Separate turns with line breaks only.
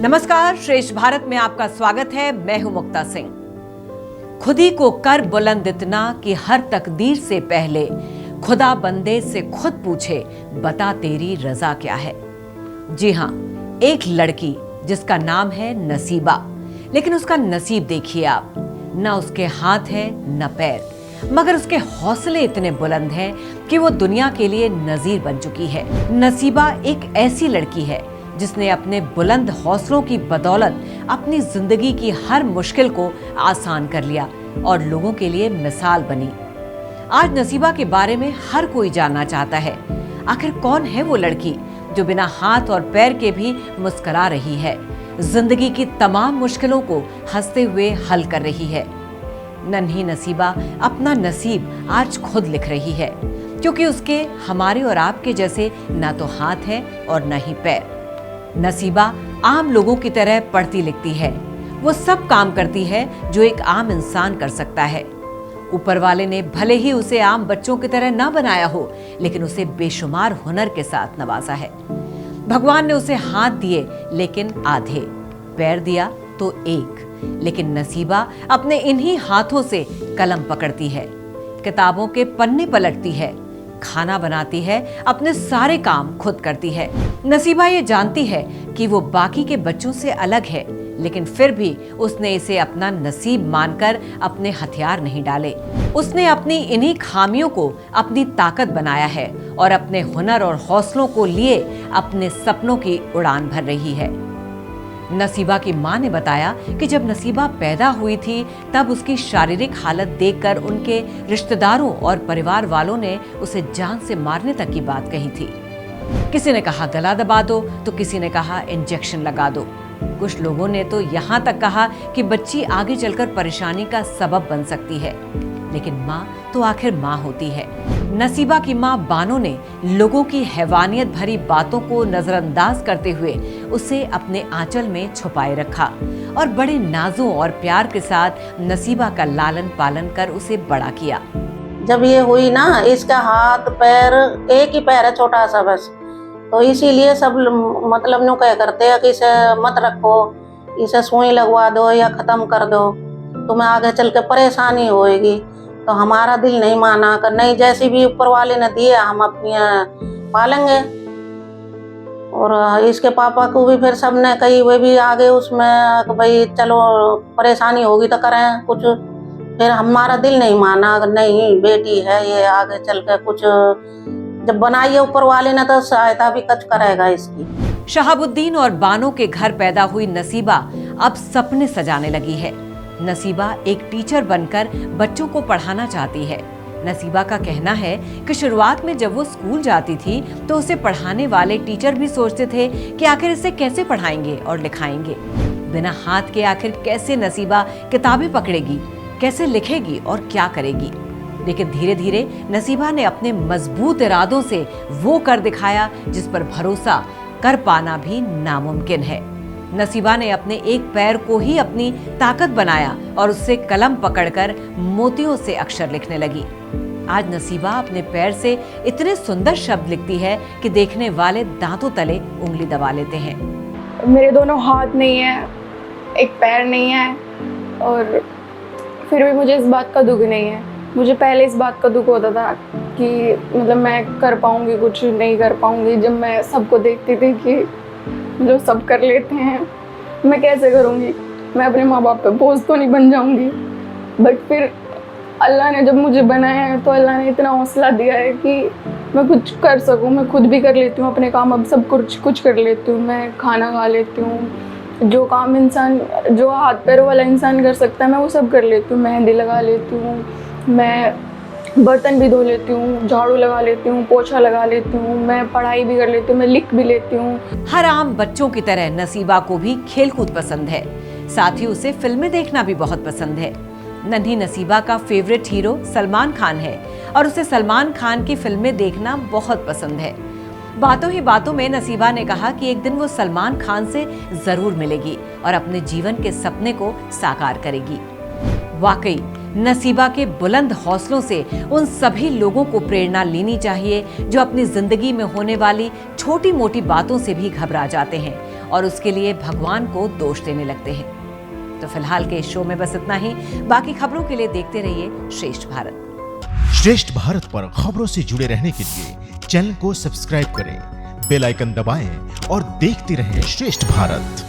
नमस्कार, श्रेष्ठ भारत में आपका स्वागत है। मैं हूं मुक्ता सिंह। खुदी को कर बुलंद इतना कि हर तकदीर से पहले खुदा बंदे से खुद पूछे, बता तेरी रजा क्या है। जी हां, एक लड़की जिसका नाम है नसीबा, लेकिन उसका नसीब देखिए आप, न उसके हाथ है न पैर, मगर उसके हौसले इतने बुलंद हैं कि वो दुनिया के लिए नजीर बन चुकी है। नसीबा एक ऐसी लड़की है जिसने अपने बुलंद हौसलों की बदौलत अपनी जिंदगी की हर मुश्किल को आसान कर लिया और लोगों के लिए मिसाल बनी। आज नसीबा के बारे में हर कोई जानना चाहता है। आखिर कौन है वो लड़की जो बिना हाथ और पैर के भी मुस्कुरा रही है, जिंदगी की तमाम मुश्किलों को हंसते हुए हल कर रही है। नन्ही नसीबा अपना नसीब आज खुद लिख रही है, क्योंकि उसके हमारे और आपके जैसे ना तो हाथ है और न ही पैर। नसीबा आम लोगों की तरह पढ़ती लिखती है। वो सब काम करती है जो एक आम इंसान कर सकता है। ऊपर वाले ने भले ही उसे आम बच्चों की तरह ना बनाया हो, लेकिन उसे बेशुमार हुनर के साथ नवाजा है। भगवान ने उसे हाथ दिए लेकिन आधे, पैर दिया तो एक, लेकिन नसीबा अपने इन्हीं हाथों से कलम पकड़ती है, किताबों के पन्ने पलटती है, खाना बनाती है, अपने सारे काम खुद करती है। नसीबा ये जानती है कि वो बाकी के बच्चों से अलग है, लेकिन फिर भी उसने इसे अपना नसीब मानकर अपने हथियार नहीं डाले। उसने अपनी इन्हीं खामियों को अपनी ताकत बनाया है और अपने हुनर और हौसलों को लिए अपने सपनों की उड़ान भर रही है। नसीबा की मां ने बताया कि जब नसीबा पैदा हुई थी तब उसकी शारीरिक हालत देखकर उनके रिश्तेदारों और परिवार वालों ने उसे जान से मारने तक की बात कही थी। किसी ने कहा गला दबा दो, तो किसी ने कहा इंजेक्शन लगा दो। कुछ लोगों ने तो यहाँ तक कहा कि बच्ची आगे चलकर परेशानी का सबब बन सकती है, लेकिन माँ तो आखिर माँ होती है। नसीबा की माँ बानो ने लोगों की हैवानियत भरी बातों को नजरअंदाज करते हुए उसे अपने आंचल में छुपाए रखा और बड़े नाजों और प्यार के साथ नसीबा का लालन पालन कर उसे बड़ा किया।
जब ये हुई ना, इसका हाथ पैर एक ही पैर है, छोटा सा बस, तो इसीलिए सब मतलब नो कह करते हैं कि इसे मत रखो, इसे सुई लगवा दो या खत्म कर दो, तुम्हें आगे चल के परेशानी होएगी। तो हमारा दिल नहीं माना कि नहीं, जैसी भी ऊपर वाले ने दिए हम अपनी पालेंगे। और इसके पापा को भी फिर सबने कही, वे भी आगे उसमें भाई चलो परेशानी होगी तो करें कुछ। फिर हमारा दिल नहीं माना, नहीं बेटी है ये, आगे चल के कुछ जब बनाइए ऊपर वाले ने तो सहायता भी कुछ करेगा इसकी।
शहाबुद्दीन और बानो के घर पैदा हुई नसीबा अब सपने सजाने लगी है। नसीबा एक टीचर बनकर बच्चों को पढ़ाना चाहती है। नसीबा का कहना है कि शुरुआत में जब वो स्कूल जाती थी तो उसे पढ़ाने वाले टीचर भी सोचते थे कि आखिर इसे कैसे पढ़ाएंगे और लिखाएंगे। बिना हाथ के आखिर कैसे नसीबा किताबें पकड़ेगी, कैसे लिखेगी और क्या करेगी। लेकिन धीरे धीरे नसीबा ने अपने मजबूत इरादों से वो कर दिखाया जिस पर भरोसा कर पाना भी नामुमकिन है। नसीबा ने अपने एक पैर को ही अपनी ताकत बनाया और उससे कलम पकड़कर मोतियों से अक्षर लिखने लगी। आज नसीबा अपने पैर से इतने सुंदर शब्द लिखती है कि देखने वाले दांतों तले उंगली दबा लेते हैं।
मेरे दोनों हाथ नहीं है, एक पैर नहीं है, और फिर भी मुझे इस बात का दुख नहीं है। मुझे पहले इस बात का दुख होता था कि मतलब मैं कर पाऊंगी कुछ नहीं कर पाऊंगी। जब मैं सबको देखती थी कि जो सब कर लेते हैं, मैं कैसे करूंगी, मैं अपने माँ बाप पे बोझ तो नहीं बन जाऊंगी। बट फिर अल्लाह ने जब मुझे बनाया है तो अल्लाह ने इतना हौसला दिया है कि मैं कुछ कर सकूं। मैं खुद भी कर लेती हूँ अपने काम, अब सब कुछ कर लेती हूँ। मैं खाना खा लेती हूँ, जो काम इंसान, जो हाथ पैरों वाला इंसान कर सकता है, मैं वो सब कर लेती हूँ। मेहंदी लगा लेती हूँ, मैं बर्तन भी धो लेती हूँ, झाड़ू लगा लेती हूँ, पोछा लगा लेती हूँ, मैं पढ़ाई भी कर लेती हूँ, मैं लिख भी लेती हूँ।
हर आम बच्चों की तरह नसीबा को भी खेलकूद पसंद है, साथ ही उसे फिल्में देखना भी बहुत पसंद है। नन्ही नसीबा का फेवरेट हीरो सलमान खान है और उसे सलमान खान की फिल्में देखना बहुत पसंद है। बातों ही बातों में नसीबा ने कहा कि एक दिन वो सलमान खान से जरूर मिलेगी और अपने जीवन के सपने को साकार करेगी। वाकई नसीबा के बुलंद हौसलों से उन सभी लोगों को प्रेरणा लेनी चाहिए जो अपनी जिंदगी में होने वाली छोटी मोटी बातों से भी घबरा जाते हैं और उसके लिए भगवान को दोष देने लगते हैं। तो फिलहाल के इस शो में बस इतना ही। बाकी खबरों के लिए देखते रहिए श्रेष्ठ भारत।
श्रेष्ठ भारत पर खबरों से जुड़े रहने के लिए चैनल को सब्सक्राइब करें, बेल आइकन दबाएं और देखते रहें श्रेष्ठ भारत।